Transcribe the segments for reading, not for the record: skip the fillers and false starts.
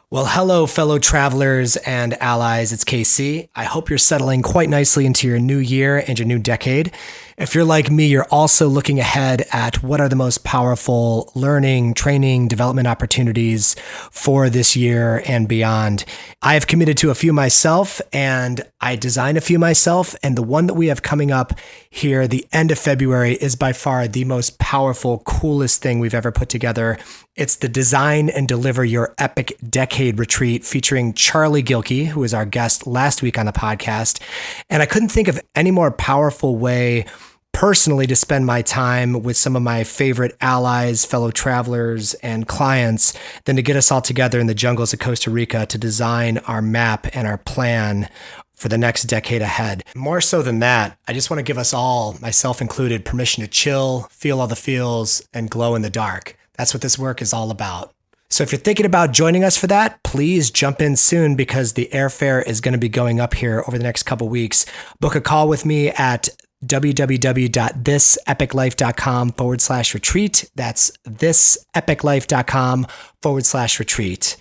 Well, hello, fellow travelers and allies. It's KC. I hope you're settling quite nicely into your new year and your new decade. If you're like me, you're also looking ahead at what are the most powerful learning, training, development opportunities for this year and beyond. I have committed to a few myself, and I designed a few myself. And the one that we have coming up here, the end of February, is by far the most powerful, coolest thing we've ever put together. It's the Design and Deliver Your Epic Decade Retreat featuring Charlie Gilkey, who was our guest last week on the podcast. And I couldn't think of any more powerful way personally to spend my time with some of my favorite allies, fellow travelers, and clients than to get us all together in the jungles of Costa Rica to design our map and our plan for the next decade ahead. More so than that, I just want to give us all, myself included, permission to chill, feel all the feels, and glow in the dark. That's what this work is all about. So if you're thinking about joining us for that, please jump in soon because the airfare is going to be going up here over the next couple weeks. Book a call with me at www.thisepiclife.com/retreat. That's thisepiclife.com/retreat.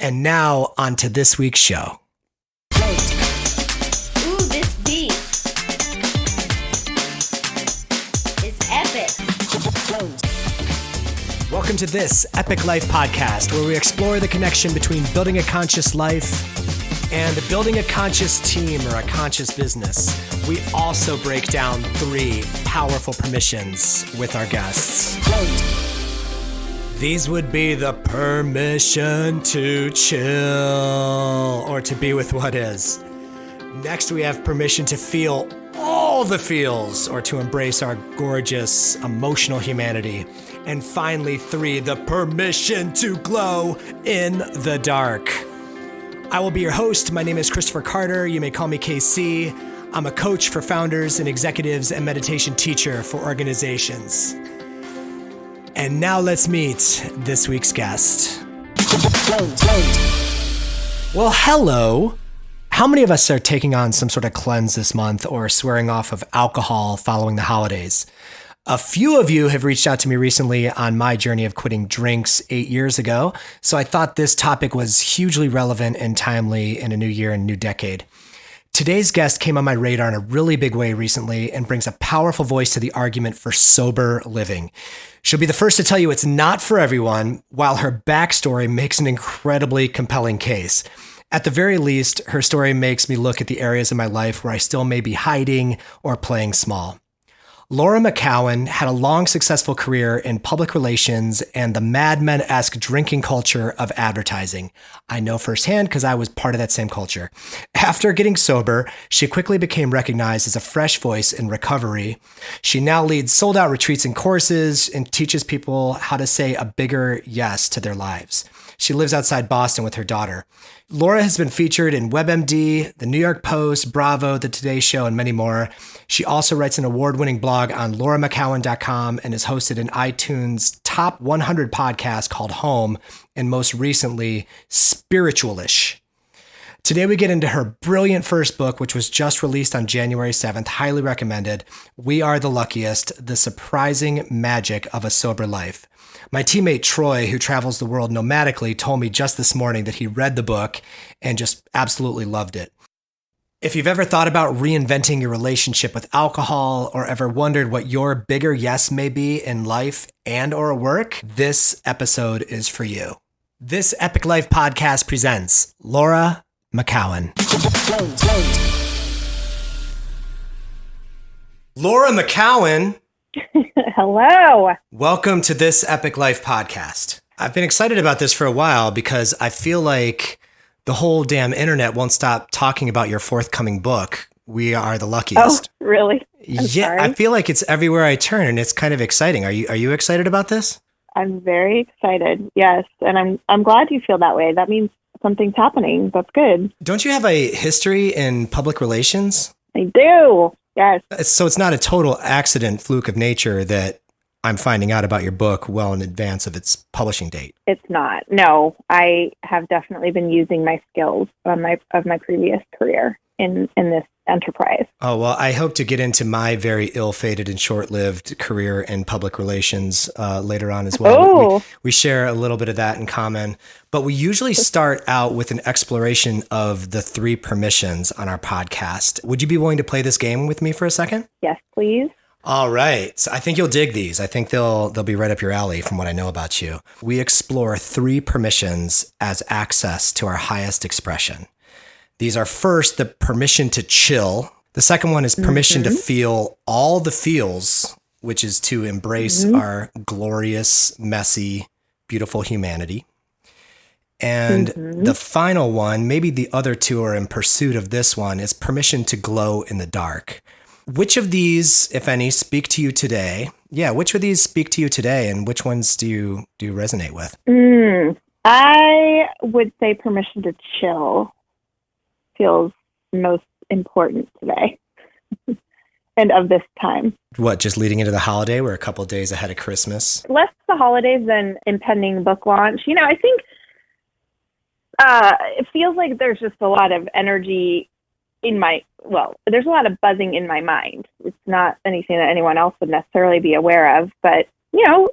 And now on to this week's show. Ooh, this beat is epic. Welcome to This Epic Life podcast, where we explore the connection between building a conscious life and building a conscious team or a conscious business. We also break down 3 powerful permissions with our guests. These would be the permission to chill or to be with what is. Next, we have permission to feel all the feels or to embrace our gorgeous emotional humanity. And finally, 3, the permission to glow in the dark. I will be your host. My name is Christopher Carter. You may call me KC. I'm a coach for founders and executives and meditation teacher for organizations. And now let's meet this week's guest. Well, hello. How many of us are taking on some sort of cleanse this month or swearing off of alcohol following the holidays? A few of you have reached out to me recently on my journey of quitting drinks 8 years ago, so I thought this topic was hugely relevant and timely in a new year and new decade. Today's guest came on my radar in a really big way recently and brings a powerful voice to the argument for sober living. She'll be the first to tell you it's not for everyone, while her backstory makes an incredibly compelling case. At the very least, her story makes me look at the areas of my life where I still may be hiding or playing small. Laura McKowen had a long, successful career in public relations and the Mad Men-esque drinking culture of advertising. I know firsthand because I was part of that same culture. After getting sober, she quickly became recognized as a fresh voice in recovery. She now leads sold-out retreats and courses and teaches people how to say a bigger yes to their lives. She lives outside Boston with her daughter. Laura has been featured in WebMD, The New York Post, Bravo, The Today Show, and many more. She also writes an award-winning blog on lauramckowen.com and is hosted in iTunes' top 100 podcast called Home, and most recently, Spiritualish. Today we get into her brilliant first book, which was just released on January 7th, highly recommended, We Are the Luckiest, The Surprising Magic of a Sober Life. My teammate Troy, who travels the world nomadically, told me just this morning that he read the book and just absolutely loved it. If you've ever thought about reinventing your relationship with alcohol or ever wondered what your bigger yes may be in life and or work, this episode is for you. This Epic Life podcast presents Laura McKowen. Laura McKowen. Hello. Welcome to This Epic Life podcast. I've been excited about this for a while because I feel like the whole damn internet won't stop talking about your forthcoming book, We Are the Luckiest. Oh, really? Sorry. I feel like it's everywhere I turn and it's kind of exciting. Are you excited about this? I'm very excited. Yes, and I'm glad you feel that way. That means something's happening. That's good. Don't you have a history in public relations? I do. Yes. So it's not a total accident, fluke of nature that I'm finding out about your book well in advance of its publishing date. It's not. No, I have definitely been using my skills of my previous career. in this enterprise. Oh, well, I hope to get into my very ill-fated and short-lived career in public relations later on as well. Oh. We share a little bit of that in common, but we usually start out with an exploration of the 3 permissions on our podcast. Would you be willing to play this game with me for a second? Yes, please. All right. So I think you'll dig these. I think they'll be right up your alley from what I know about you. We explore 3 permissions as access to our highest expression. These are first the permission to chill. The second one is permission to feel all the feels, which is to embrace our glorious, messy, beautiful humanity. And the final one, maybe the other 2 are in pursuit of this one, is permission to glow in the dark. Which of these, if any, speak to you today? Yeah, which of these speak to you today, and which ones do you resonate with? I would say permission to chill feels most important today and of this time. What, just leading into the holiday? We're a couple of days ahead of Christmas. Less the holidays than impending book launch. I think it feels like there's just a lot of energy there's a lot of buzzing in my mind. It's not anything that anyone else would necessarily be aware of, but,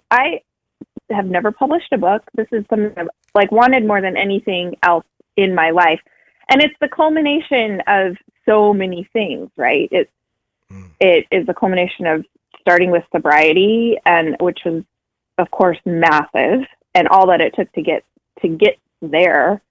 I have never published a book. This is something I've wanted more than anything else in my life. And it's the culmination of so many things, right? It is the culmination of starting with sobriety, and which was, of course, massive, and all that it took to get there.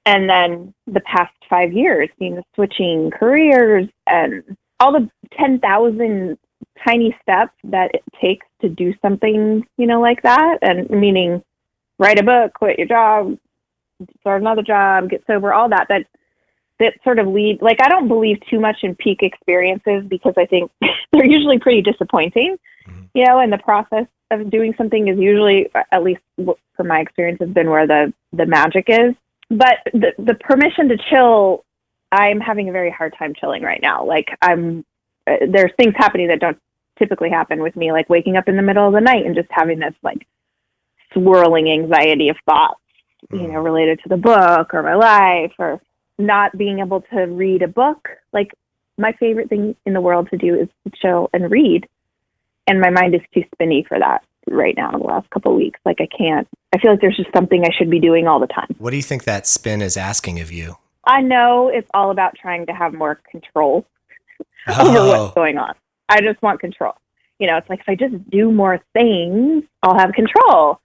And then the past 5 years, switching careers and all the 10,000 tiny steps that it takes to do something, like that. And meaning write a book, quit your job, start another job, get sober, all that sort of lead. I don't believe too much in peak experiences because I think they're usually pretty disappointing, and the process of doing something is usually, at least from my experience, has been where the magic is. But the permission to chill, I'm having a very hard time chilling right now. There's things happening that don't typically happen with me, like waking up in the middle of the night and just having this swirling anxiety of thoughts, related to the book or my life, or not being able to read a book. My favorite thing in the world to do is to chill and read. And my mind is too spinny for that right now in the last couple of weeks. I feel like there's just something I should be doing all the time. What do you think that spin is asking of you? I know it's all about trying to have more control over what's going on. I just want control. It's if I just do more things, I'll have control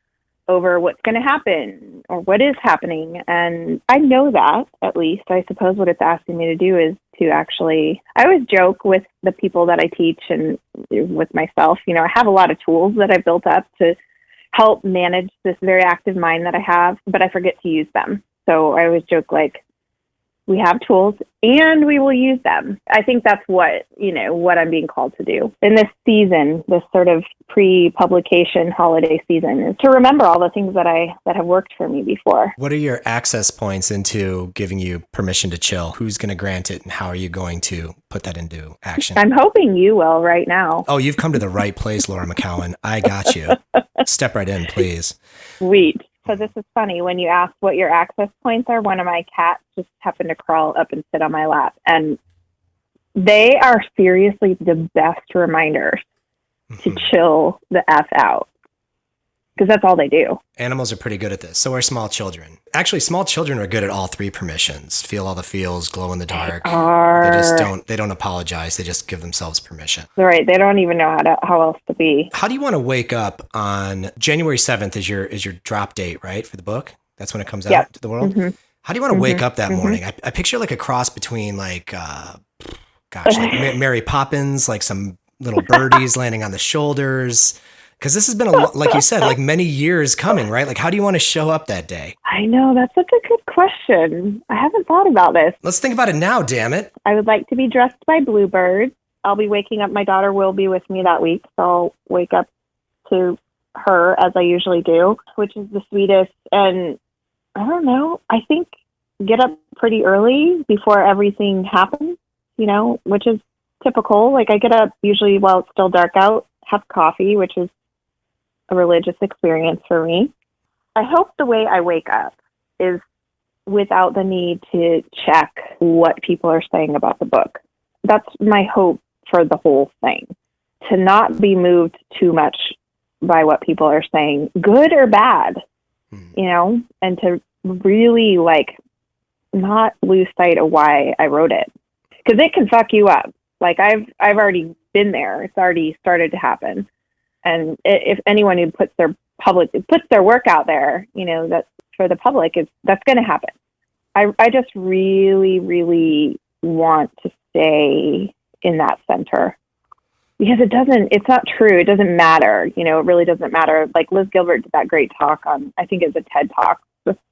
over what's going to happen or what is happening. And I know that, at least. I suppose what it's asking me to do is to actually, I always joke with the people that I teach and with myself, I have a lot of tools that I built up to help manage this very active mind that I have, but I forget to use them. So I always joke we have tools and we will use them. I think that's what I'm being called to do in this season, this sort of pre-publication holiday season, is to remember all the things that have worked for me before. What are your access points into giving you permission to chill? Who's going to grant it, and how are you going to put that into action? I'm hoping you will right now. Oh, you've come to the right place, Laura McKowen. I got you. Step right in, please. Sweet. So this is funny. When you ask what your access points are, one of my cats just happened to crawl up and sit on my lap. And they are seriously the best reminders to chill the F out. Because that's all they do. Animals are pretty good at this. So are small children. Actually, small children are good at all 3 permissions. Feel all the feels, glow in the dark. They don't apologize. They just give themselves permission. Right. They don't even know how else to be. How do you want to wake up on January 7th is your drop date, right? For the book? That's when it comes out to the world? Mm-hmm. How do you want to wake up that morning? I picture a cross between Mary Poppins, some little birdies landing on the shoulders. Because this has been, like you said, many years coming, right? How do you want to show up that day? I know. That's such a good question. I haven't thought about this. Let's think about it now, damn it. I would like to be dressed by bluebirds. I'll be waking up. My daughter will be with me that week, so I'll wake up to her as I usually do, which is the sweetest. And I don't know. I think get up pretty early before everything happens, which is typical. I get up usually while it's still dark out, have coffee, which is a religious experience for me. I hope the way I wake up is without the need to check what people are saying about the book. That's my hope for the whole thing, to not be moved too much by what people are saying, good or bad, and to really not lose sight of why I wrote it, because it can fuck you up. Like I've already been there. It's already started to happen. And if anyone who puts their work out there, that for the public, that's going to happen. I just really, really want to stay in that center, because it's not true. It doesn't matter. It really doesn't matter. Like Liz Gilbert did that great talk on, I think it was a TED talk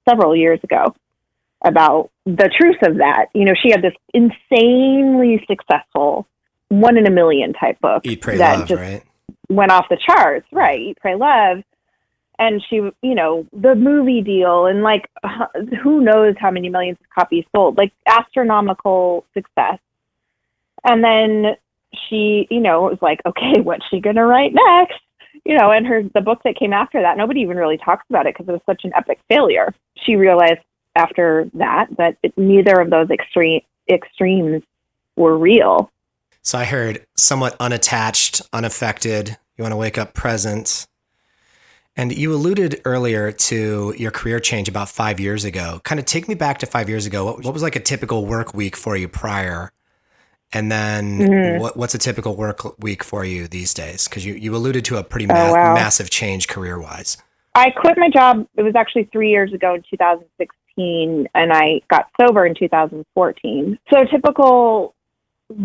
several years ago, about the truth of that. She had this insanely successful 1 in a million type book. Eat, Pray, that Love, just right? went off the charts, right? Eat, Pray, Love. And she, the movie deal, and who knows how many millions of copies sold, astronomical success. And then she, was like, okay, what's she going to write next? And the book that came after that, nobody even really talks about it because it was such an epic failure. She realized after that neither of those extremes were real. So I heard somewhat unattached, unaffected. You want to wake up present. And you alluded earlier to your career change about 5 years ago. Kind of take me back to 5 years ago. What was like a typical work week for you prior? And then what's a typical work week for you these days? Because you alluded to a pretty massive change career-wise. I quit my job. It was actually 3 years ago in 2016, and I got sober in 2014. So typical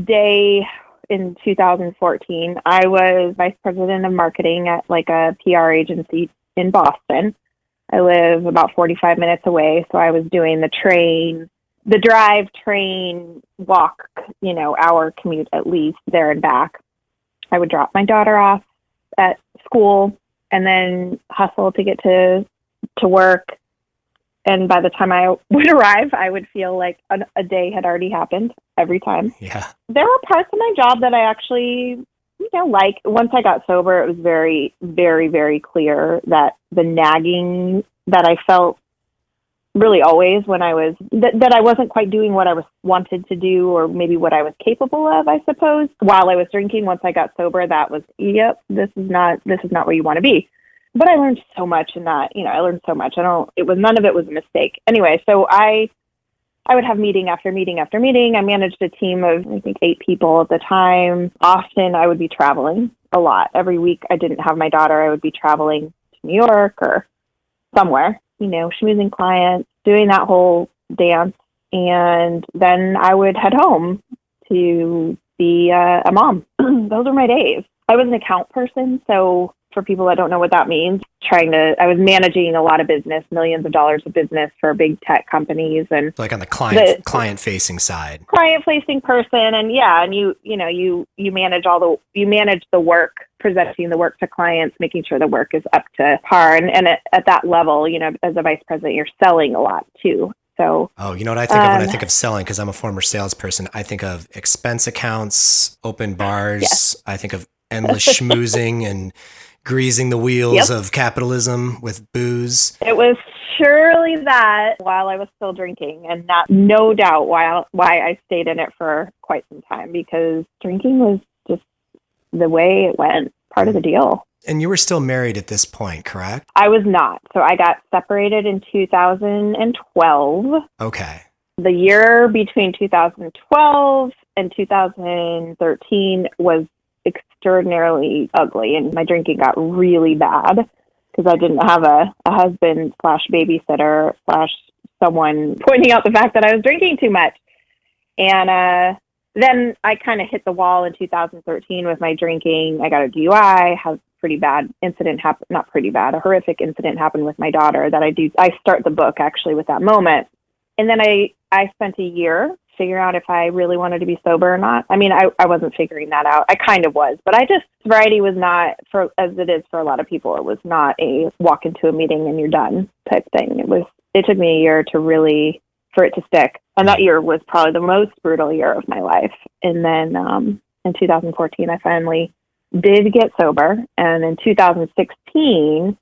day in 2014, I was vice president of marketing at a PR agency in Boston. I live about 45 minutes away, so I was doing the drive, train, walk, hour commute at least there and back. I would drop my daughter off at school and then hustle to get to work. And by the time I would arrive, I would feel like a day had already happened every time. Yeah. There were parts of my job that I actually, once I got sober, it was very, very, very clear that the nagging that I felt really always when I was, that I wasn't quite doing what I was wanted to do, or maybe what I was capable of, I suppose, while I was drinking. Once I got sober, that was, yep, this is not where you want to be. But I learned so much in that, I learned so much. None of it was a mistake. Anyway, so I would have meeting after meeting after meeting. I managed a team of, I think, 8 people at the time. Often I would be traveling a lot. Every week I didn't have my daughter, I would be traveling to New York or somewhere, schmoozing clients, doing that whole dance. And then I would head home to be a mom. Those were my days. I was an account person, so for people that don't know what that means, I was managing a lot of business, millions of dollars of business for big tech companies, and Like on the client facing side. Client facing person. And you manage the work, presenting the work to clients, making sure the work is up to par. And at that level, as a vice president, you're selling a lot too. So, you know what I think of when I think of selling, because I'm a former salesperson, I think of expense accounts, open bars. Yes. I think of endless schmoozing and greasing the wheels of capitalism with booze. It was surely that while I was still drinking, and no doubt why I stayed in it for quite some time, because drinking was just the way it went, part of the deal. And you were still married at this point, correct? I was not. So I got separated in 2012. Okay. The year between 2012 and 2013 was extraordinarily ugly, and my drinking got really bad because I didn't have a husband / babysitter / someone pointing out the fact that I was drinking too much. And then I kind of hit the wall in 2013 with my drinking. I got a DUI, had a pretty bad incident happen, not pretty bad, a horrific incident happened with my daughter that I start the book actually with that moment. And then I spent a year figuring out if I really wanted to be sober or not. I mean, I wasn't figuring that out. I kind of was, but sobriety was not, as it is for a lot of people, it was not a walk into a meeting and you're done type thing. It took me a year for it to stick. And that year was probably the most brutal year of my life. And then in 2014, I finally did get sober. And in 2016,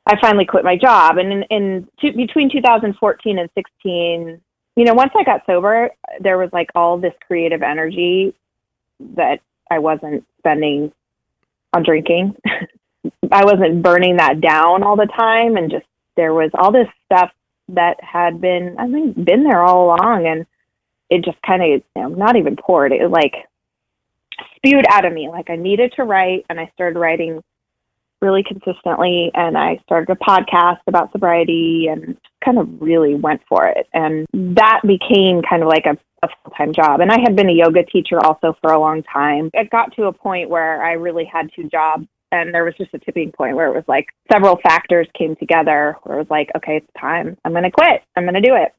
I finally quit my job. And between 2014 and 16, once I got sober, there was like all this creative energy that I wasn't spending on drinking. I wasn't burning that down all the time. And just, there was all this stuff that had been there all along. And it just kind of, not even poured. It like spewed out of me. Like I needed to write, and I started writing really consistently. And I started a podcast about sobriety and kind of really went for it. And that became kind of like a full-time job. And I had been a yoga teacher also for a long time. It got to a point where I really had two jobs. And there was just a tipping point where it was like several factors came together where it was like, okay, it's time. I'm going to quit. I'm going to do it.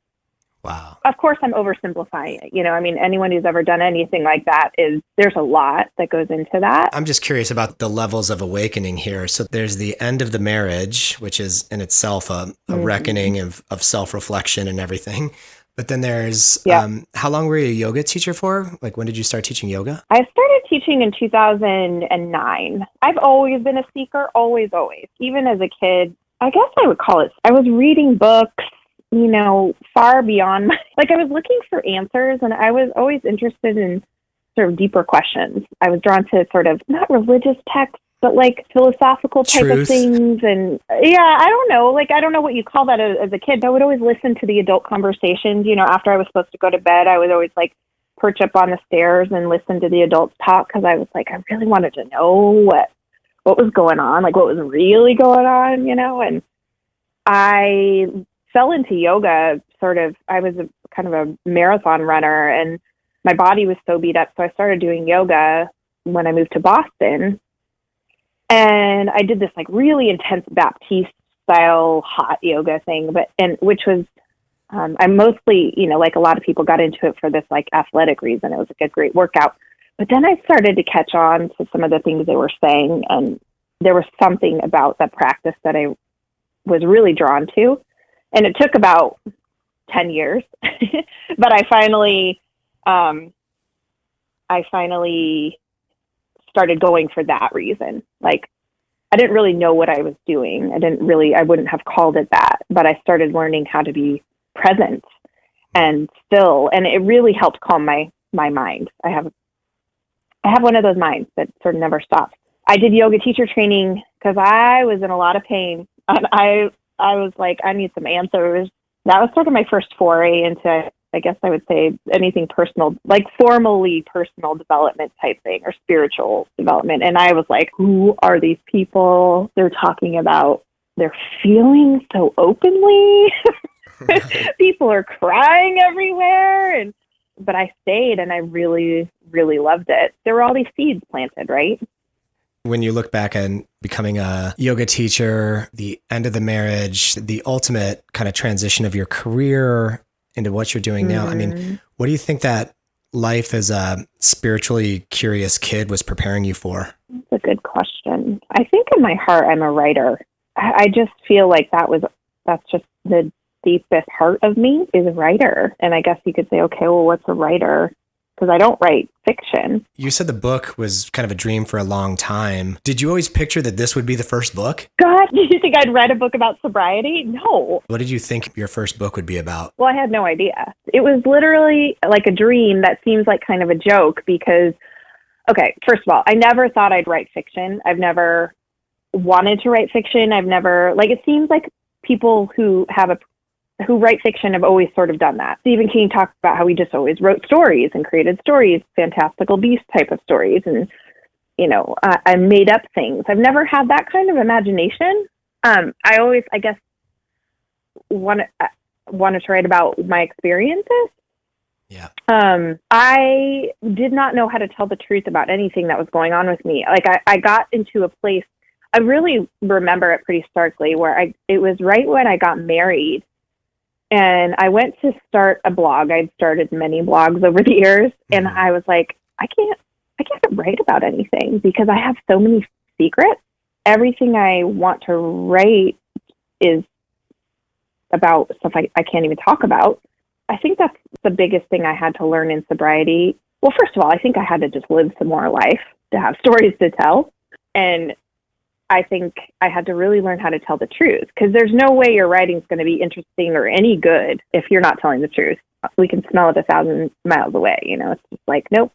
Wow. Of course, I'm oversimplifying it. Anyone who's ever done anything like that there's a lot that goes into that. I'm just curious about the levels of awakening here. So there's the end of the marriage, which is in itself a reckoning of self-reflection and everything. But then there's, how long were you a yoga teacher for? Like, when did you start teaching yoga? I started teaching in 2009. I've always been a seeker, always. Even as a kid, I guess I would call it, I was reading books, far beyond I was looking for answers, and I was always interested in sort of deeper questions. I was drawn to sort of not religious texts, but like philosophical type of things. And I don't know, I don't know what you call that as a kid. I would always listen to the adult conversations, after I was supposed to go to bed. I would always perch up on the stairs and listen to the adults talk, because I was I really wanted to know what was going on, what was really going on, and I fell into yoga I was kind of a marathon runner, and my body was so beat up. So I started doing yoga when I moved to Boston. And I did this really intense Baptiste style hot yoga thing, which was, I mostly, like a lot of people got into it for this athletic reason. It was a great workout. But then I started to catch on to some of the things they were saying. And there was something about that practice that I was really drawn to. And it took about 10 years, but I finally started going for that reason. I didn't really know what I was doing. I wouldn't have called it that, but I started learning how to be present and still, and it really helped calm my mind. I have one of those minds that sort of never stops. I did yoga teacher training because I was in a lot of pain, and I was like, I need some answers. That was sort of my first foray into, I guess I would say, anything personal, formally personal development type thing, or spiritual development. And I was like, who are these people? They're talking about their feelings so openly. People are crying everywhere. But I stayed, and I really, really loved it. There were all these seeds planted, right? When you look back at becoming a yoga teacher, the end of the marriage, the ultimate kind of transition of your career into what you're doing now, what do you think that life as a spiritually curious kid was preparing you for? That's a good question. I think in my heart, I'm a writer. I just feel like that's just the deepest heart of me, is a writer. And I guess you could say, okay, well, what's a writer? Because I don't write fiction. You said the book was kind of a dream for a long time. Did you always picture that this would be the first book? God, did you think I'd read a book about sobriety? No. What did you think your first book would be about? Well, I had no idea. It was literally like a dream that seems like kind of a joke because, okay, first of all, I never thought I'd write fiction. I've never wanted to write fiction. It seems like people who write fiction have always sort of done that. Stephen King talked about how he just always wrote stories and created stories, fantastical beast type of stories. And, I made up things. I've never had that kind of imagination. I always, I guess, wanted to write about my experiences. Yeah. I did not know how to tell the truth about anything that was going on with me. I got into a place, I really remember it pretty starkly, where it was right when I got married. And I went to start a blog. I'd started many blogs over the years. And I was like, I can't write about anything because I have so many secrets. Everything I want to write is about stuff I can't even talk about. I think that's the biggest thing I had to learn in sobriety. Well, first of all, I think I had to just live some more life to have stories to tell. And I think I had to really learn how to tell the truth, because there's no way your writing's going to be interesting or any good if you're not telling the truth. We can smell it 1,000 miles away. It's just like, nope.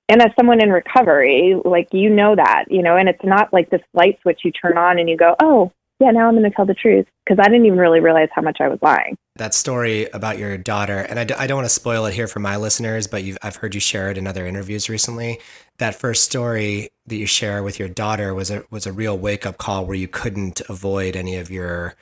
And as someone in recovery, like, that, and it's not like this light switch you turn on and you go, oh, yeah, now I'm going to tell the truth, because I didn't even really realize how much I was lying. That story about your daughter, and I don't want to spoil it here for my listeners, but I've heard you share it in other interviews recently. That first story that you share with your daughter was a real wake-up call where you couldn't avoid any of your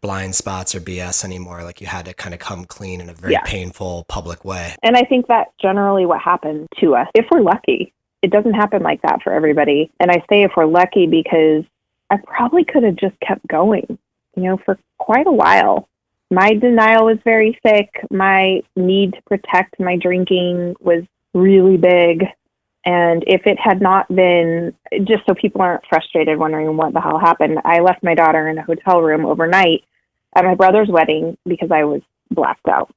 blind spots or BS anymore. Like, you had to kind of come clean in a very painful public way. And I think that's generally what happened to us, if we're lucky. It doesn't happen like that for everybody. And I say if we're lucky because I probably could have just kept going, for quite a while. My denial was very thick. My need to protect my drinking was really big. And if it had not been, just so people aren't frustrated wondering what the hell happened, I left my daughter in a hotel room overnight at my brother's wedding because I was blacked out.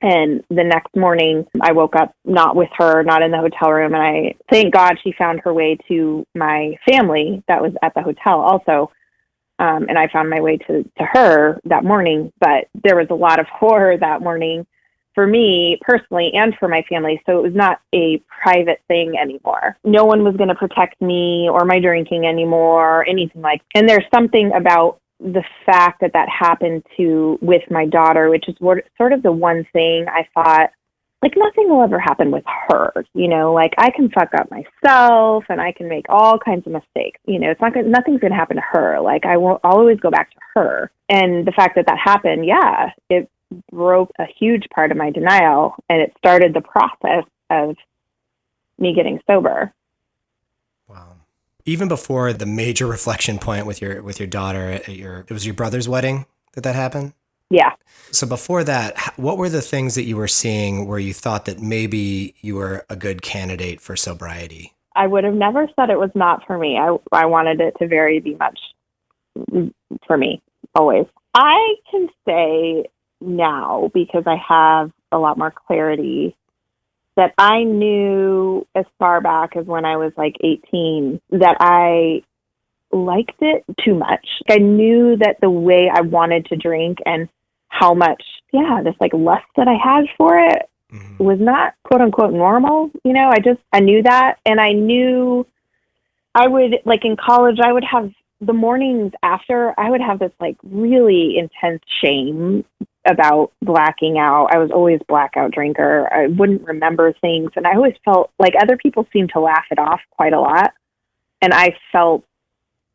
And the next morning, I woke up not with her, not in the hotel room. And I thank God she found her way to my family that was at the hotel also. And I found my way to her that morning. But there was a lot of horror that morning for me personally and for my family. So it was not a private thing anymore. No one was going to protect me or my drinking anymore or anything like that. And there's something about the fact that happened with my daughter, which is sort of the one thing I thought, like, nothing will ever happen with her. Like, I can fuck up myself and I can make all kinds of mistakes. It's nothing's going to happen to her. Like, I'll always go back to her. And the fact that happened, it broke a huge part of my denial, and it started the process of me getting sober. Wow. Even before the major reflection point with your daughter it was your brother's wedding that happened? Yeah. So before that, what were the things that you were seeing where you thought that maybe you were a good candidate for sobriety? I would have never said it was not for me. I wanted it to very be much for me, always. I can say now, because I have a lot more clarity, that I knew as far back as when I was like 18 that I liked it too much. I knew that the way I wanted to drink and how much, this like lust that I had for it was not quote unquote normal. I knew that. And I knew I would, like, in college, I would have the mornings after, I would have this like really intense shame about blacking out. I was always blackout drinker. I wouldn't remember things. And I always felt like other people seemed to laugh it off quite a lot. And I felt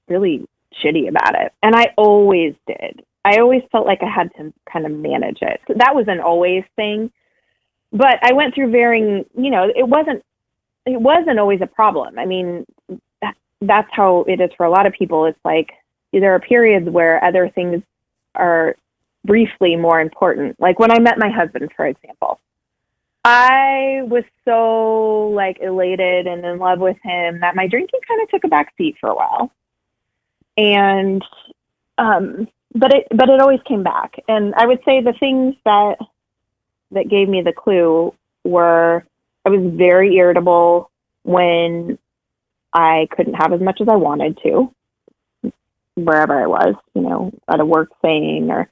really shitty about it. And I always did. I always felt like I had to kind of manage it. So that was an always thing. But I went through varying, it wasn't always a problem. I mean, that's how it is for a lot of people. It's like there are periods where other things are briefly more important. Like when I met my husband, for example, I was so like elated and in love with him that my drinking kind of took a back seat for a while. And, but it always came back. And I would say the things that gave me the clue were I was very irritable when I couldn't have as much as I wanted to, wherever I was, at a work thing, or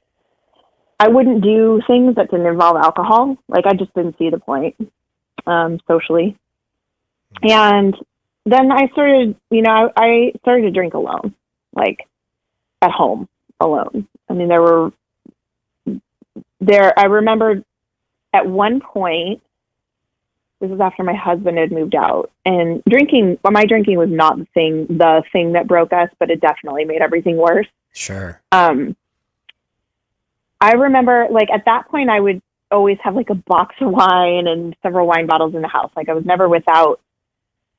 I wouldn't do things that didn't involve alcohol. Like, I just didn't see the point, socially. And then I started, I started to drink alone, like at home alone. I mean, I remember at one point, this was after my husband had moved out, and my drinking was not the thing that broke us, but it definitely made everything worse. Sure. I remember, like, at that point, I would always have like a box of wine and several wine bottles in the house. Like, I was never without.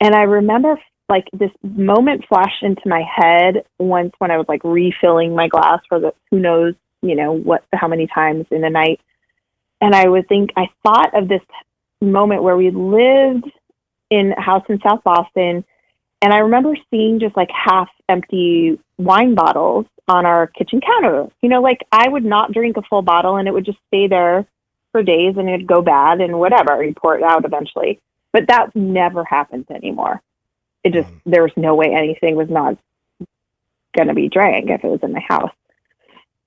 And I remember like this moment flashed into my head once when I was like refilling my glass for who knows, how many times in the night. And I thought of this moment where we lived in a house in South Boston. And I remember seeing just like half empty wine bottles on our kitchen counter. Like, I would not drink a full bottle and it would just stay there for days and it'd go bad and whatever. You pour it out eventually. But that never happens anymore. It just, there was no way anything was not going to be drank if it was in my house.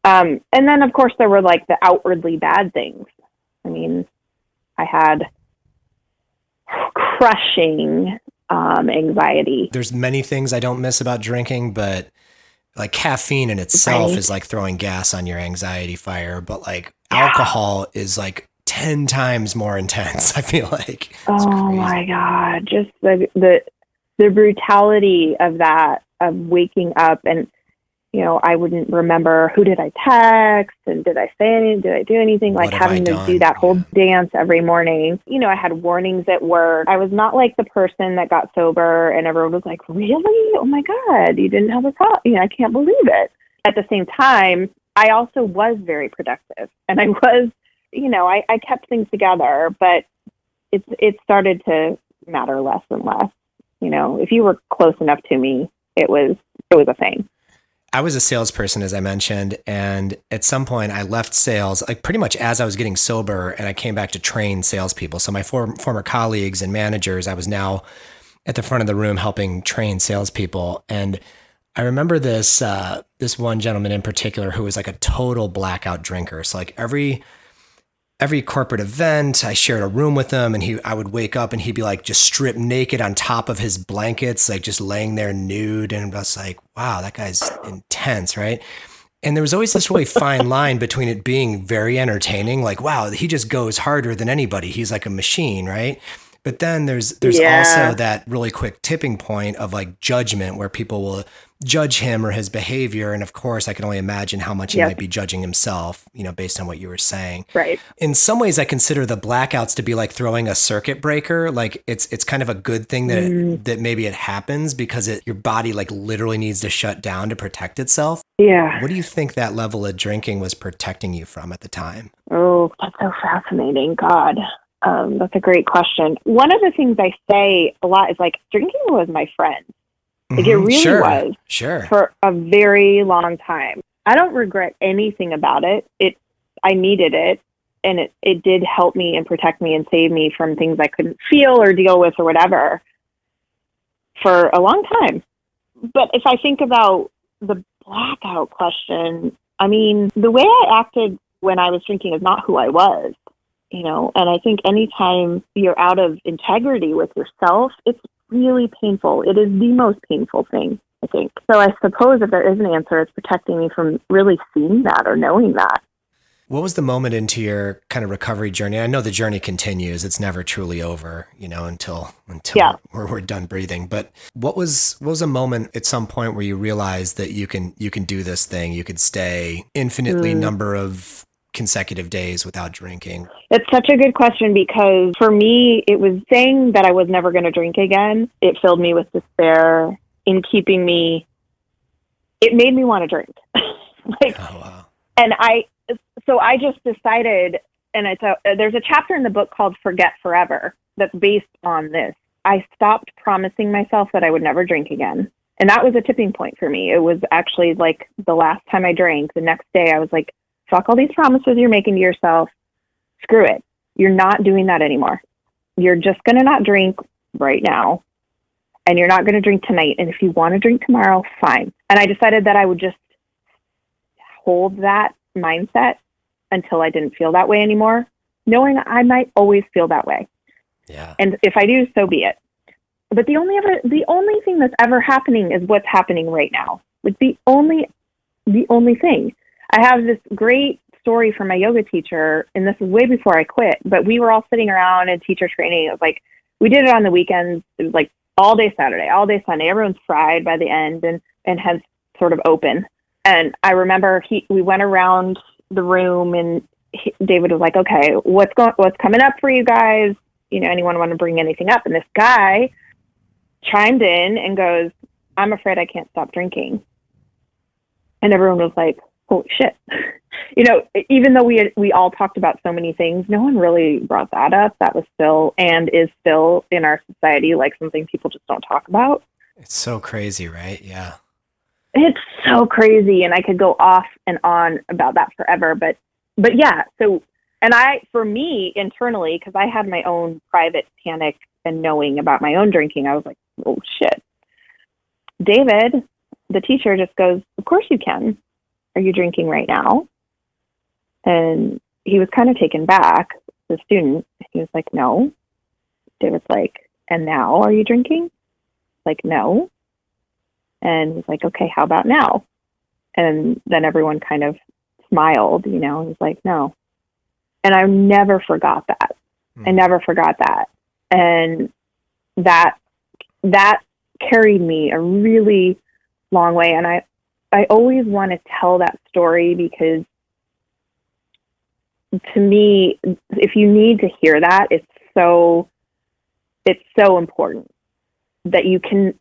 And then, of course, there were like the outwardly bad things. I mean, I had crushing anxiety. There's many things I don't miss about drinking, but like caffeine in itself is like throwing gas on your anxiety fire. But like alcohol is like 10 times more intense, I feel like. It's crazy. My God. Just the brutality of that, of waking up and, I wouldn't remember who did I text and did I say anything, did I do anything, like having to do that whole dance every morning. I had warnings at work. I was not like the person that got sober and everyone was like, really? Oh my God, you didn't have a problem. I can't believe it. At the same time, I also was very productive and I was, I kept things together, but it started to matter less and less. If you were close enough to me, it was a thing. I was a salesperson, as I mentioned, and at some point I left sales, like pretty much as I was getting sober, and I came back to train salespeople. So my former colleagues and managers, I was now at the front of the room helping train salespeople. And I remember this one gentleman in particular who was like a total blackout drinker. So like every corporate event, I shared a room with him, and I would wake up and he'd be like just stripped naked on top of his blankets, like just laying there nude. And I was like, wow, that guy's intense, right? And there was always this really fine line between it being very entertaining, like, wow, he just goes harder than anybody. He's like a machine, right? But then there's also that really quick tipping point of like judgment where people will judge him or his behavior. And of course, I can only imagine how much he might be judging himself, based on what you were saying. Right. In some ways, I consider the blackouts to be like throwing a circuit breaker. Like it's kind of a good thing that maybe it happens because your body like literally needs to shut down to protect itself. Yeah. What do you think that level of drinking was protecting you from at the time? Oh, that's so fascinating. God. That's a great question. One of the things I say a lot is like drinking was my friend. Like it really was for a very long time. I don't regret anything about it. I needed it, and it did help me and protect me and save me from things I couldn't feel or deal with or whatever for a long time. But if I think about the blackout question, I mean, the way I acted when I was drinking is not who I was. And I think anytime you're out of integrity with yourself, it's really painful. It is the most painful thing, I think. So I suppose if there is an answer, it's protecting me from really seeing that or knowing that. What was the moment into your kind of recovery journey? I know the journey continues. It's never truly over, until we're done breathing. But what was a moment at some point where you realized that you can do this thing? You could stay infinitely number of consecutive days without drinking? It's such a good question because for me, it was saying that I was never going to drink again. It filled me with despair in keeping me, it made me want to drink. And I just decided, and there's a chapter in the book called Forget Forever that's based on this. I stopped promising myself that I would never drink again. And that was a tipping point for me. It was actually like the last time I drank, the next day I was like, fuck all these promises you're making to yourself. Screw it. You're not doing that anymore. You're just going to not drink right now. And you're not going to drink tonight. And if you want to drink tomorrow, fine. And I decided that I would just hold that mindset until I didn't feel that way anymore, knowing I might always feel that way. Yeah. And if I do, so be it. But the only thing that's ever happening is what's happening right now. Like the only thing. I have this great story from my yoga teacher, and this is way before I quit, but we were all sitting around in teacher training. It was like, we did it on the weekends. It was like all day Saturday, all day Sunday. Everyone's fried by the end and has sort of open. And I remember we went around the room and David was like, okay, what's coming up for you guys? Anyone want to bring anything up? And this guy chimed in and goes, I'm afraid I can't stop drinking. And everyone was like, holy shit. Even though we all talked about so many things, no one really brought that up. That was still and is still in our society like something people just don't talk about. It's so crazy, right? Yeah. It's so crazy. And I could go off and on about that forever. But yeah, so, and for me internally, because I had my own private panic and knowing about my own drinking, I was like, oh shit. David, the teacher just goes, "Of course you can. Are you drinking right now?" And he was kind of taken back, the student. He was like, "No." David's like, "And now are you drinking?" Like, "No." And he's like, "Okay, how about now?" And then everyone kind of smiled, you know, and was like, "No." And I never forgot that. I never forgot that. And that carried me a really long way. And I always want to tell that story because to me, if you need to hear that, it's so important that you can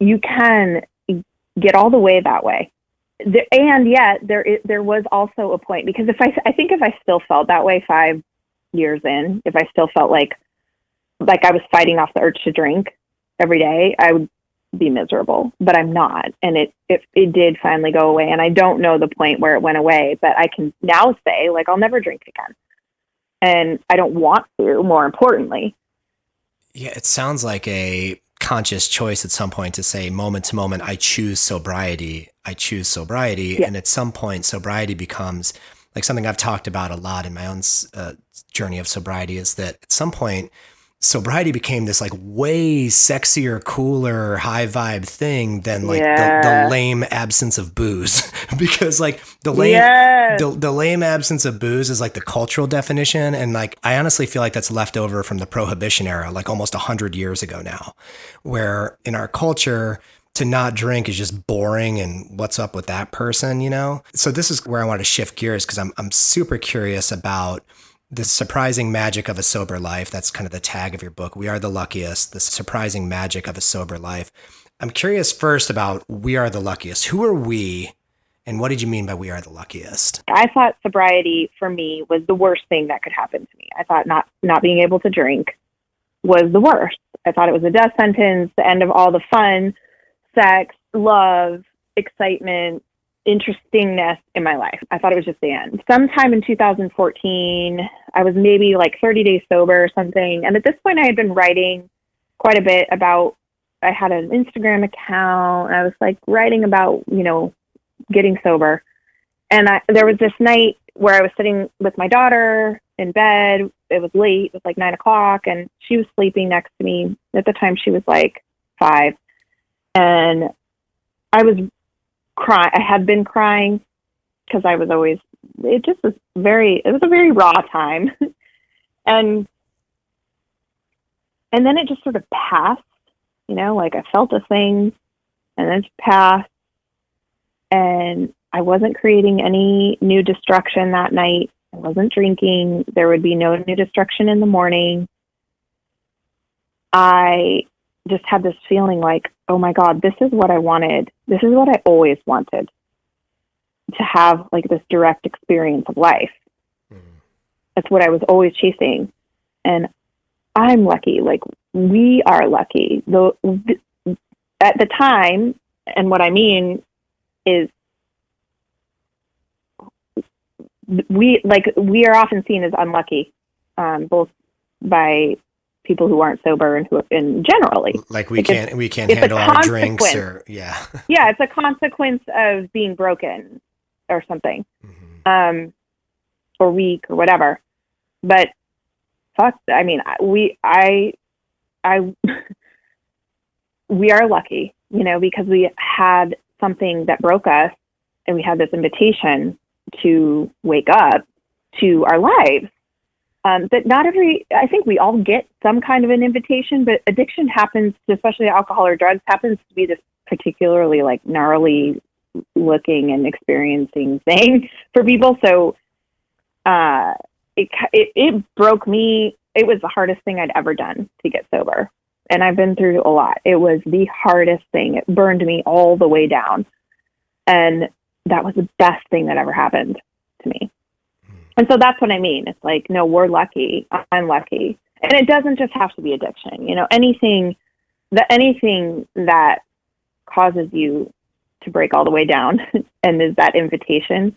get all the way that way. And yet there was also a point, because I think if I still felt that way 5 years in, if I still felt like I was fighting off the urge to drink every day, I would be miserable, but I'm not. And it did finally go away. And I don't know the point where it went away, but I can now say, like, I'll never drink again. And I don't want to, more importantly. Yeah, it sounds like a conscious choice at some point to say, moment to moment, I choose sobriety. Yeah. And at some point, sobriety becomes like something I've talked about a lot in my own journey of sobriety, is that at some point, sobriety became this like way sexier, cooler, high vibe thing than like the lame absence of booze. Because like the lame absence of booze is like the cultural definition. And like, I honestly feel like that's left over from the Prohibition era, like almost 100 years ago now, where in our culture, to not drink is just boring and what's up with that person, you know? So this is where I want to shift gears, because I'm super curious about the surprising magic of a sober life. That's kind of the tag of your book. We Are the Luckiest, the surprising magic of a sober life. I'm curious first about We Are the Luckiest. Who are we, and what did you mean by We Are the Luckiest? I thought sobriety for me was the worst thing that could happen to me. I thought not being able to drink was the worst. I thought it was a death sentence, the end of all the fun, sex, love, excitement, interestingness in my life. I thought it was just the end. Sometime in 2014, I was maybe like 30 days sober or something. And at this point I had been writing quite a bit about, I had an Instagram account. I was like writing about, you know, getting sober. And there was this night where I was sitting with my daughter in bed. It was late. It was like 9:00 and she was sleeping next to me. At the time she was like 5. And I was crying. I had been crying because I was always, it was a very raw time. and then it just sort of passed, you know, like I felt a thing and then it passed, and I wasn't creating any new destruction that night. I wasn't drinking. There would be no new destruction in the morning. I just had this feeling like, oh my God, this is what I wanted. This is what I always wanted, to have like this direct experience of life. That's what I was always chasing. And I'm lucky. Like, we are lucky. Though at the time, and what I mean is we are often seen as unlucky, both by people who aren't sober and generally, like we can't handle our drinks, or it's a consequence of being broken or something, or weak or whatever. But fuck, I mean, we are lucky, you know, because we had something that broke us, and we had this invitation to wake up to our lives. That I think we all get some kind of an invitation, but addiction happens, especially alcohol or drugs, happens to be this particularly like gnarly looking and experiencing thing for people. So it broke me. It was the hardest thing I'd ever done to get sober. And I've been through a lot. It was the hardest thing. It burned me all the way down. And that was the best thing that ever happened to me. And so that's what I mean. It's like, no, we're lucky. I'm lucky. And it doesn't just have to be addiction. You know, anything that causes you to break all the way down and is that invitation,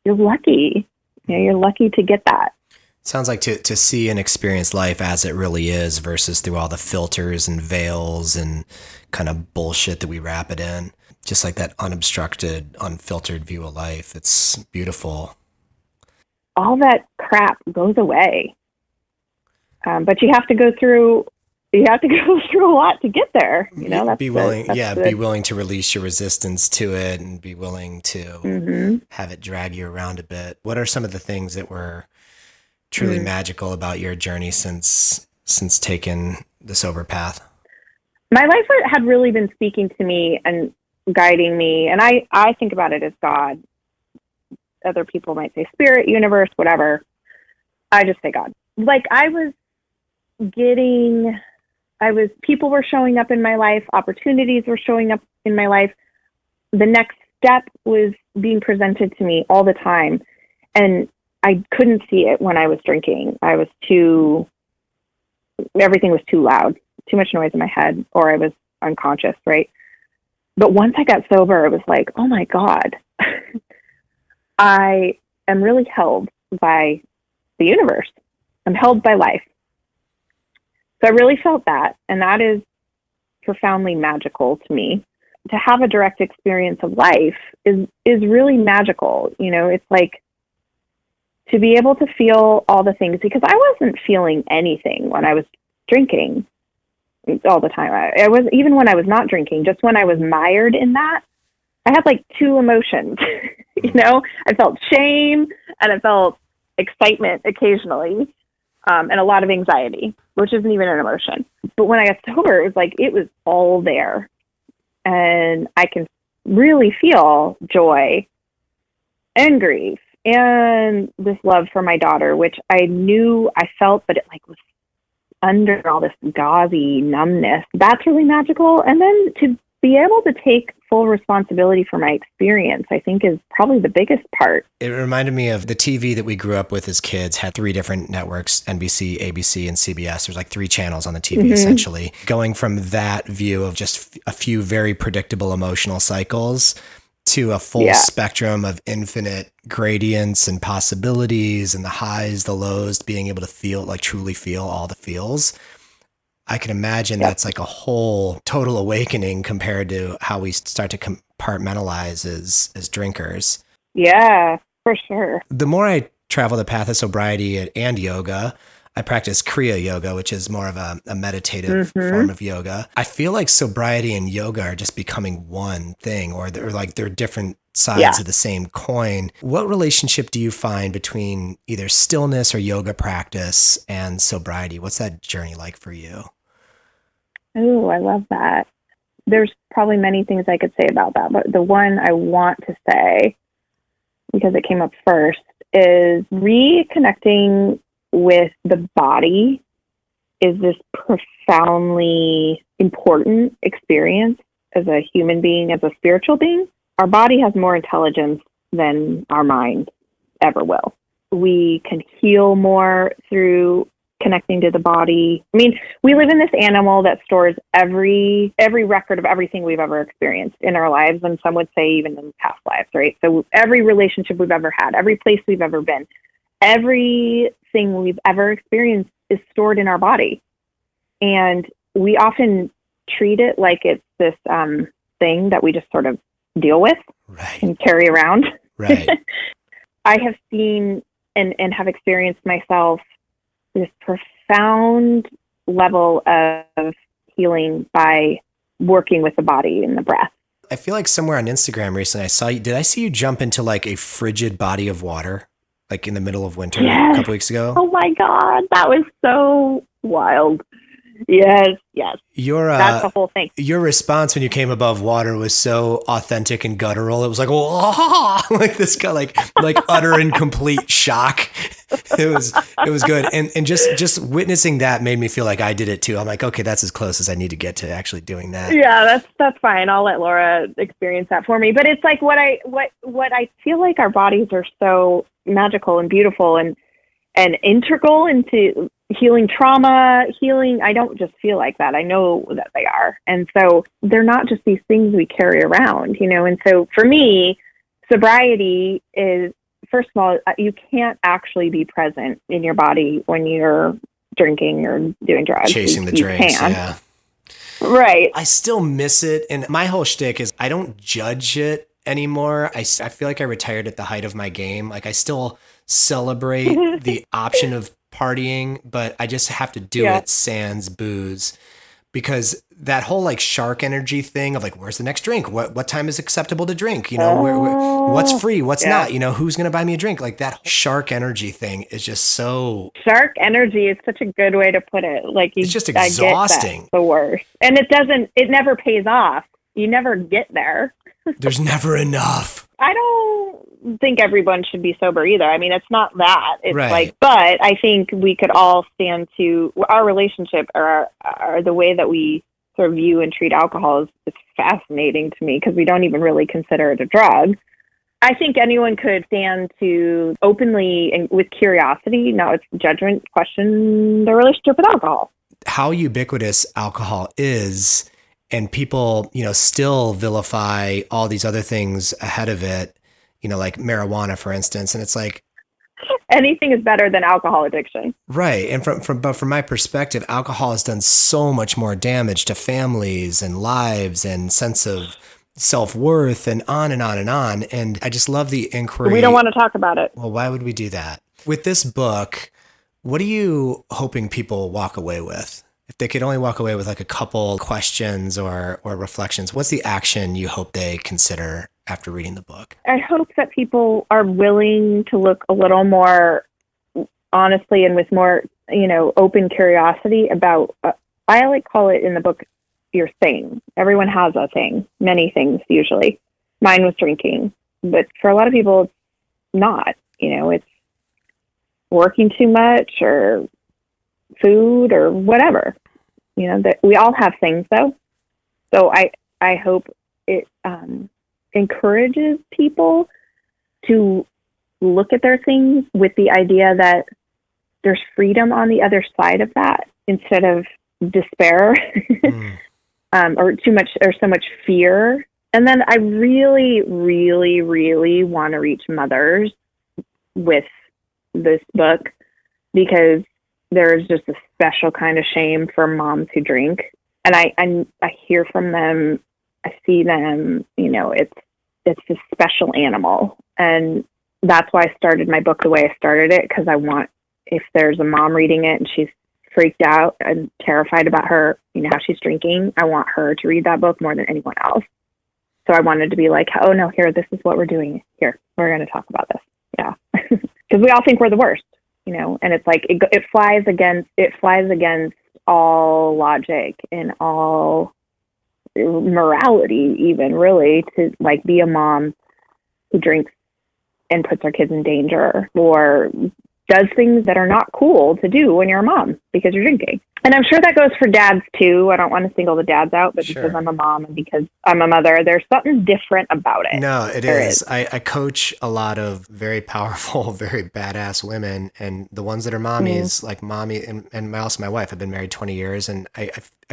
you're lucky. You know, you're lucky to get that. Sounds like to see and experience life as it really is versus through all the filters and veils and kind of bullshit that we wrap it in. Just like that unobstructed, unfiltered view of life. It's beautiful. All that crap goes away. But you have to go through a lot to get there. You know, be willing to release your resistance to it and be willing to have it drag you around a bit. What are some of the things that were truly magical about your journey since taking the sober path? My life had really been speaking to me and guiding me. And I think about it as God. Other people might say spirit, universe, whatever. I just say God. Like people were showing up in my life. Opportunities were showing up in my life. The next step was being presented to me all the time. And I couldn't see it when I was drinking. Everything was too loud, too much noise in my head, or I was unconscious, right? But once I got sober, it was like, oh my God, I am really held by the universe. I'm held by life. So I really felt that. And that is profoundly magical to me. To have a direct experience of life is really magical. You know, it's like to be able to feel all the things, because I wasn't feeling anything when I was drinking all the time. I was, even when I was not drinking, just when I was mired in that, I had like two emotions. You know, I felt shame and I felt excitement occasionally, and a lot of anxiety, which isn't even an emotion. But when I got sober, it was all there. And I can really feel joy and grief and this love for my daughter, which I knew I felt, but it was under all this gauzy numbness. That's really magical. And then to be able to take full responsibility for my experience, I think, is probably the biggest part. It reminded me of the TV that we grew up with as kids had 3 different networks: NBC, ABC, and CBS. There's like 3 channels on the TV, essentially. Going from that view of just a few very predictable emotional cycles to a full spectrum of infinite gradients and possibilities and the highs, the lows, being able to feel, truly feel all the feels. I can imagine that's like a whole total awakening compared to how we start to compartmentalize as drinkers. Yeah, for sure. The more I travel the path of sobriety and yoga, I practice Kriya Yoga, which is more of a meditative form of yoga. I feel like sobriety and yoga are just becoming one thing, or they're different sides of the same coin. What relationship do you find between either stillness or yoga practice and sobriety? What's that journey like for you? Oh, I love that. There's probably many things I could say about that, but the one I want to say, because it came up first, is reconnecting with the body is this profoundly important experience as a human being, as a spiritual being. Our body has more intelligence than our mind ever will. We can heal more through connecting to the body. I mean, we live in this animal that stores every record of everything we've ever experienced in our lives, and some would say even in past lives, right? So every relationship we've ever had, every place we've ever been, everything we've ever experienced is stored in our body. And we often treat it like it's this thing that we just sort of deal with and carry around. Right. I have seen and have experienced myself this profound level of healing by working with the body and the breath. I feel like somewhere on Instagram recently, did I see you jump into like a frigid body of water, like in the middle of winter a couple weeks ago? Oh my God, that was so wild. Yes. That's the whole thing. Your response when you came above water was so authentic and guttural. It was like, oh, like this guy, like utter and complete shock. It was good. And just witnessing that made me feel like I did it too. I'm like, okay, that's as close as I need to get to actually doing that. Yeah, that's fine. I'll let Laura experience that for me. But it's like what I feel like our bodies are so magical and beautiful and integral into healing trauma, I don't just feel like that. I know that they are. And so they're not just these things we carry around, you know? And so for me, sobriety is, first of all, you can't actually be present in your body when you're drinking or doing drugs. Chasing the drinks, yeah. Right. I still miss it. And my whole shtick is I don't judge it anymore. I feel like I retired at the height of my game. Like I still celebrate the option of partying, but I just have to do Yeah. it sans booze. Because that whole like shark energy thing of like, where's the next drink? What time is acceptable to drink? You know, what's free? What's Yeah. not? You know, who's going to buy me a drink? Like that shark energy thing is just so. Shark energy is such a good way to put it. Like It's just I get exhausting. that's the worst. And it never pays off. You never get there. There's never enough. I don't think everyone should be sober either. I mean, it's not that. It's Right. like, but I think we could all stand to our relationship or the way that we sort of view and treat alcohol is fascinating to me because we don't even really consider it a drug. I think anyone could stand to openly and with curiosity, not with judgment, question their relationship with alcohol. How ubiquitous alcohol is, and people, you know, still vilify all these other things ahead of it, you know, like marijuana, for instance. And it's like, Anything is better than alcohol addiction. right. And from my perspective, alcohol has done so much more damage to families and lives and sense of self-worth and on and on and on. And I just love the inquiry. We don't want to talk about it. Well, why would we do that? With this book, what are you hoping people walk away with? If they could only walk away with like a couple questions or reflections, what's the action you hope they consider after reading the book? I hope that people are willing to look a little more honestly and with more, open curiosity about, I like call it in the book, your thing. Everyone has a thing, many things usually. Mine was drinking, but for a lot of people, it's not, it's working too much or food or whatever, that we all have things though. So I hope it, encourages people to look at their things with the idea that there's freedom on the other side of that instead of despair or too much or so much fear. And then I really, really, really want to reach mothers with this book because there is just a special kind of shame for moms who drink. And I hear from them, I see them, it's this special animal. And that's why I started my book the way I started it, because I want, if there's a mom reading it and she's freaked out and terrified about her, how she's drinking, I want her to read that book more than anyone else. So I wanted to be like, oh no, here, this is what we're doing. Here, we're going to talk about this. Yeah. Because we all think we're the worst, and it's like, it flies against all logic and all morality, even really, to like be a mom who drinks and puts our kids in danger or does things that are not cool to do when you're a mom because you're drinking. And I'm sure that goes for dads too. I don't want to single the dads out, but Sure. because I'm a mom and because I'm a mother, there's something different about it. No, it There is. I coach a lot of very powerful, very badass women, and the ones that are mommies, like mommy and also my wife, I've been married 20 years, and I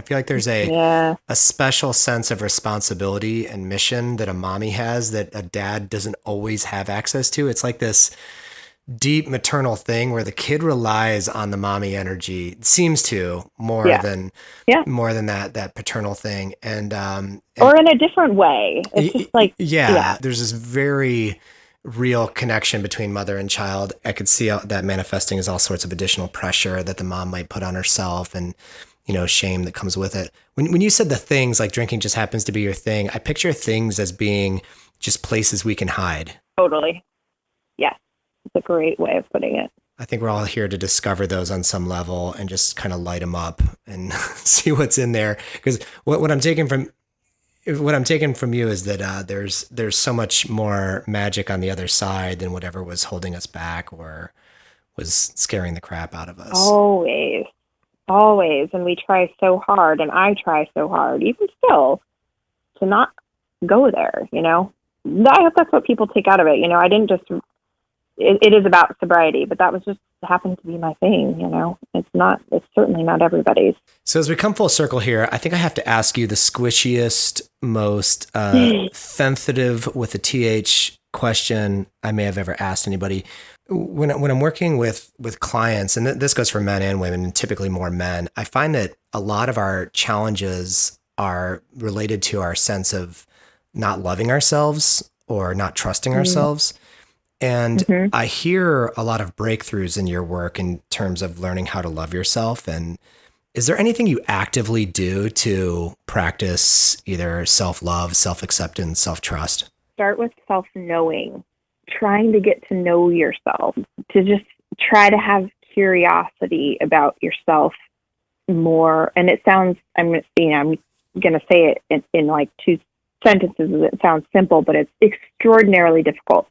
feel like there's a special sense of responsibility and mission that a mommy has that a dad doesn't always have access to. It's like this deep maternal thing where the kid relies on the mommy energy. It seems to more than that paternal thing. And or in a different way. It's just like, there's this very real connection between mother and child. I could see that manifesting as all sorts of additional pressure that the mom might put on herself and, shame that comes with it. When you said the things like drinking just happens to be your thing, I picture things as being just places we can hide. totally. Yes. It's a great way of putting it. I think we're all here to discover those on some level and just kind of light them up and see what's in there. Because what I'm taking from you is that there's so much more magic on the other side than whatever was holding us back or was scaring the crap out of us. Always. And we try so hard, and I try so hard, even still, to not go there, I hope that's what people take out of it. I didn't just, it is about sobriety, but that was just happened to be my thing, it's certainly not everybody's. So as we come full circle here, I think I have to ask you the squishiest, most sensitive with a TH question I may have ever asked anybody. When I'm working with clients, and this goes for men and women, and typically more men, I find that a lot of our challenges are related to our sense of not loving ourselves or not trusting ourselves. And I hear a lot of breakthroughs in your work in terms of learning how to love yourself. And is there anything you actively do to practice either self-love, self-acceptance, self-trust? Start with self-knowing, trying to get to know yourself, to just try to have curiosity about yourself more. And it sounds, I'm going to say it in like two sentences. It sounds simple, but it's extraordinarily difficult.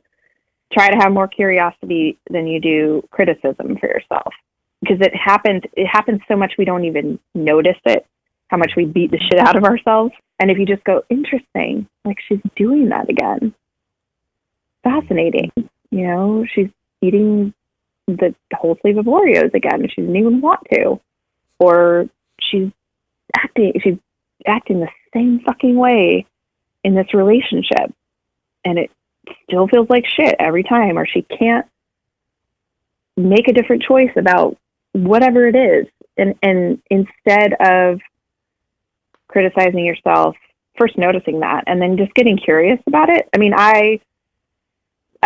Try to have more curiosity than you do criticism for yourself, because it happens so much we don't even notice it, how much we beat the shit out of ourselves. And if you just go, interesting, like she's doing that again. Fascinating. You know, she's eating the whole sleeve of Oreos again. She didn't even want to. Or she's acting the same fucking way in this relationship. And it still feels like shit every time. Or she can't make a different choice about whatever it is. And instead of criticizing yourself, first noticing that and then just getting curious about it. I mean, I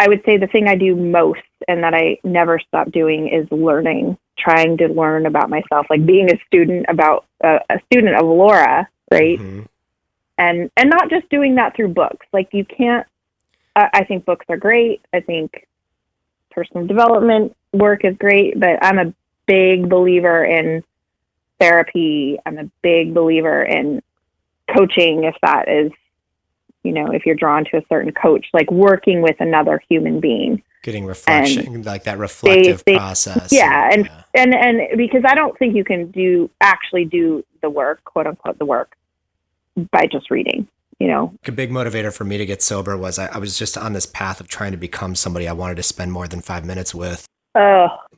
would say the thing I do most and that I never stop doing is learning, trying to learn about myself, like being a student a student of Laura, right? Mm-hmm. And not just doing that through books. Like you can't, I think books are great. I think personal development work is great, but I'm a big believer in therapy. I'm a big believer in coaching, if that is, you know, if you're drawn to a certain coach, like working with another human being. Getting reflection, like that reflective process. Yeah. And because I don't think you can actually do the work, quote unquote, the work by just reading, you know. A big motivator for me to get sober was I was just on this path of trying to become somebody I wanted to spend more than 5 minutes with.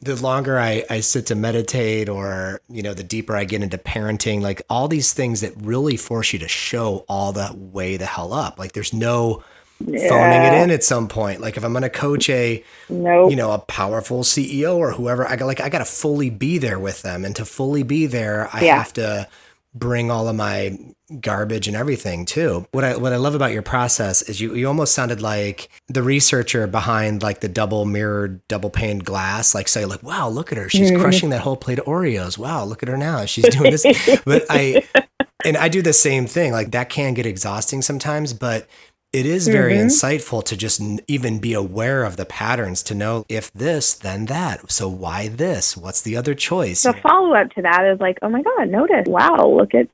The longer I sit to meditate, or, you know, the deeper I get into parenting, like all these things that really force you to show all that way the hell up. Like there's no phoning it in at some point. Like if I'm going to coach a powerful CEO or whoever, I got to fully be there with them. And to fully be there, I have to bring all of my garbage and everything too. What I love about your process is you almost sounded like the researcher behind like the double mirrored, double paned glass, like say like, wow, look at her. She's crushing that whole plate of Oreos. Wow. Look at her now. She's doing this. But I do the same thing. Like that can get exhausting sometimes, but it is very insightful to just even be aware of the patterns, to know if this, then that. So why this? What's the other choice? The follow-up to that is like, oh my God, notice. Wow, look at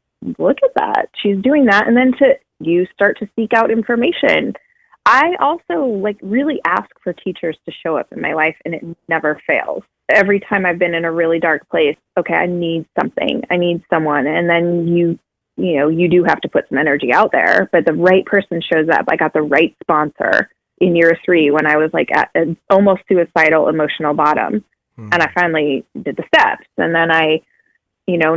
that. She's doing that. And then you start to seek out information. I also like really ask for teachers to show up in my life, and it never fails. Every time I've been in a really dark place, okay, I need something. I need someone. And then you do have to put some energy out there, but the right person shows up. I got the right sponsor in year 3 when I was like at an almost suicidal emotional bottom. And I finally did the steps. And then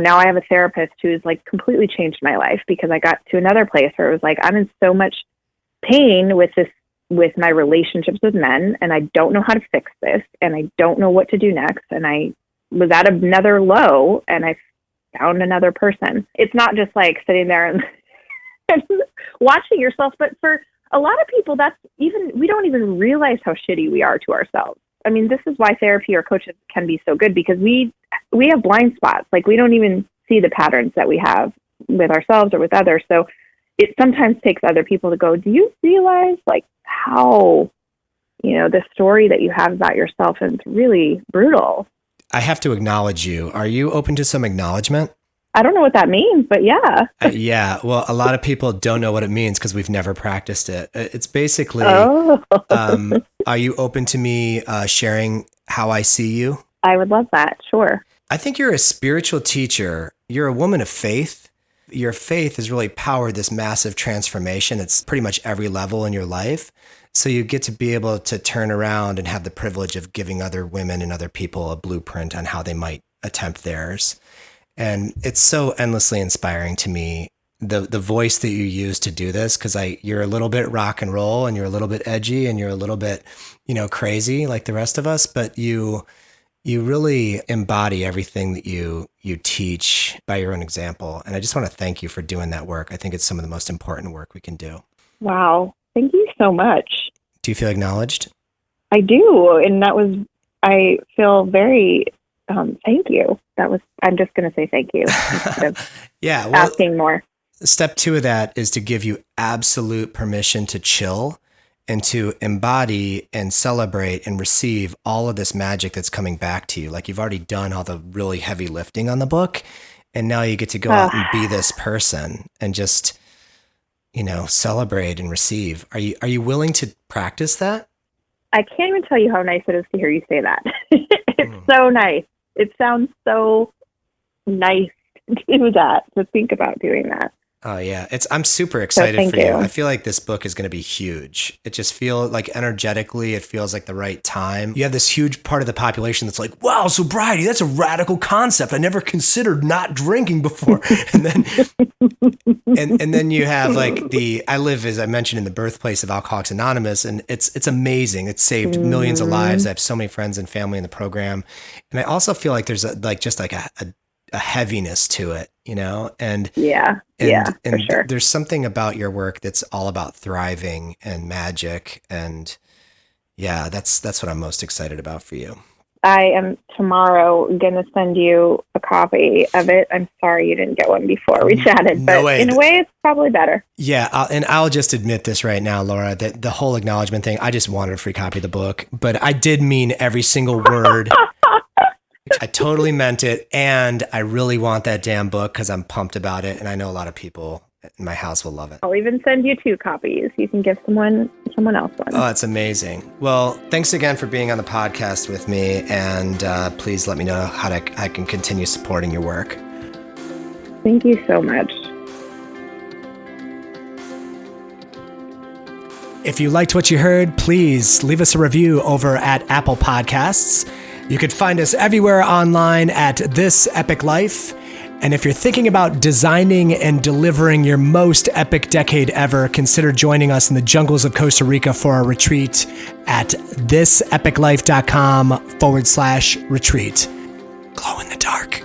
now I have a therapist who's like completely changed my life, because I got to another place where it was like, I'm in so much pain with my relationships with men, and I don't know how to fix this, and I don't know what to do next. And I was at another low, and I found another person. It's not just like sitting there and watching yourself, but for a lot of people, we don't even realize how shitty we are to ourselves. I mean, this is why therapy or coaches can be so good, because we have blind spots. Like we don't even see the patterns that we have with ourselves or with others. So it sometimes takes other people to go, do you realize like how, the story that you have about yourself is really brutal? I have to acknowledge you. Are you open to some acknowledgement? I don't know what that means, but yeah. Yeah. Well, a lot of people don't know what it means because we've never practiced it. It's basically, are you open to me sharing how I see you? I would love that. Sure. I think you're a spiritual teacher. You're a woman of faith. Your faith has really powered this massive transformation. It's pretty much every level in your life. So you get to be able to turn around and have the privilege of giving other women and other people a blueprint on how they might attempt theirs. And it's so endlessly inspiring to me the voice that you use to do this, because you're a little bit rock and roll and you're a little bit edgy and you're a little bit, crazy like the rest of us, but you really embody everything that you teach by your own example. And I just want to thank you for doing that work. I think it's some of the most important work we can do. Wow. Thank you so much. Do you feel acknowledged? I do. And I feel very, thank you. I'm just going to say thank you instead of asking more. Step 2 of that is to give you absolute permission to chill and to embody and celebrate and receive all of this magic that's coming back to you. Like, you've already done all the really heavy lifting on the book, and now you get to go out and be this person and just, celebrate and receive. Are you willing to practice that? I can't even tell you how nice it is to hear you say that. It's so nice. It sounds so nice to do that, to think about doing that. Oh yeah. I'm super excited for you. You. I feel like this book is going to be huge. It just feels like energetically, it feels like the right time. You have this huge part of the population that's like, wow, sobriety, that's a radical concept. I never considered not drinking before. And then, and then you have like I live, as I mentioned, in the birthplace of Alcoholics Anonymous, and it's amazing. It's saved millions of lives. I have so many friends and family in the program. And I also feel like there's a heaviness to it, and for sure. There's something about your work that's all about thriving and magic. And yeah, that's what I'm most excited about for you. I am tomorrow going to send you a copy of it. I'm sorry you didn't get one before we chatted, but in a way it's probably better. Yeah. I'll just admit this right now, Laura, that the whole acknowledgement thing, I just wanted a free copy of the book, but I did mean every single word. I totally meant it, and I really want that damn book because I'm pumped about it, and I know a lot of people in my house will love it. I'll even send you 2 copies. You can give someone else one. Oh, that's amazing. Well, thanks again for being on the podcast with me, and please let me know how I can continue supporting your work. Thank you so much. If you liked what you heard, please leave us a review over at Apple Podcasts. You could find us everywhere online at This Epic Life. And if you're thinking about designing and delivering your most epic decade ever, consider joining us in the jungles of Costa Rica for our retreat at thisepiclife.com/retreat. Glow in the dark.